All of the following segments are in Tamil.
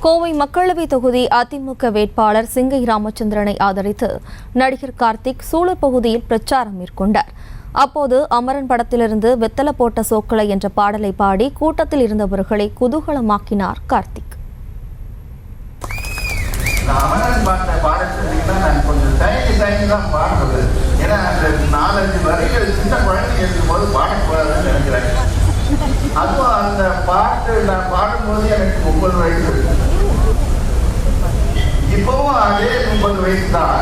கோவை மக்களவை தொகுதி அதிமுக வேட்பாளர் சிங்கை ராமச்சந்திரனை ஆதரித்து நடிகர் கார்த்திக் சூலூர் பகுதியில் பிரச்சாரம் மேற்கொண்டார். அப்போது அமரன் படத்திலிருந்து வெத்தல போட்ட சோக்களை என்ற பாடலை பாடி கூட்டத்தில் இருந்தவர்களை குதூகலமாக்கினார் கார்த்திக். அதுவும் அந்த பாட்டு நான் பாடும்போது எனக்கு 30 வயசு, இப்பவும் அதே 30 வயசு தான்.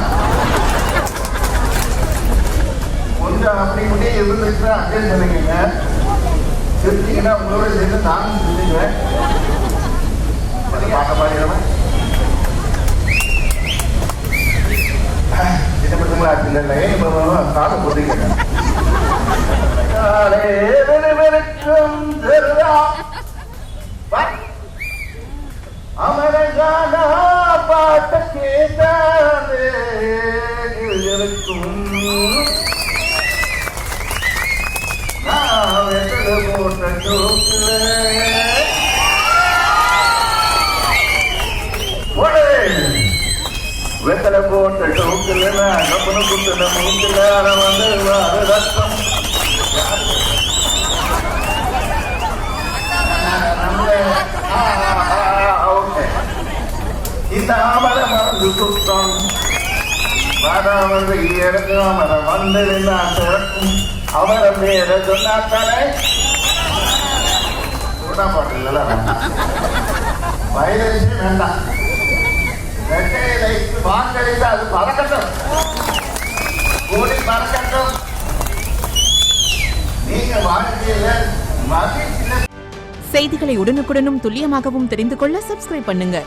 கொஞ்சம் அப்படி இப்படி இருந்துச்சுன்னா அட்ஜஸ்ட் பண்ணிக்கங்க. சிரிச்சிங்கன்னா உங்களோட சேர்ந்து நானும் சிரிச்சுக்குவேன். பாட்ட பாடிடுவேன். சின்ன பசங்களா இல்லை காலை போட்டுக்கிறேன். அமரகான பாட்ட கேட்டாலே இருக்கும் போட்ட ஜோக்குல வெத்தலை போட்ட ஜோக்குல கப்பன குத்துன மூக்குல வந்து ரத்தம் இந்த அமரம் சுத்தம் வராமல் இறங்கு அமரம் வந்திருந்தா திறக்கும் அவரை பேர சொன்னாத்தானே சூடா பாட்டு இல்ல வயலன்ஸே வேண்டாம். வாக்களித்து அது பறக்கட்டும், கூடி பறக்கட்டும். நீங்க வாழ்க்கையில மகிழ்ச்சி. செய்திகளை உடனுக்குடனும் துல்லியமாகவும் தெரிந்து கொள்ள சப்ஸ்கிரைப் பண்ணுங்க.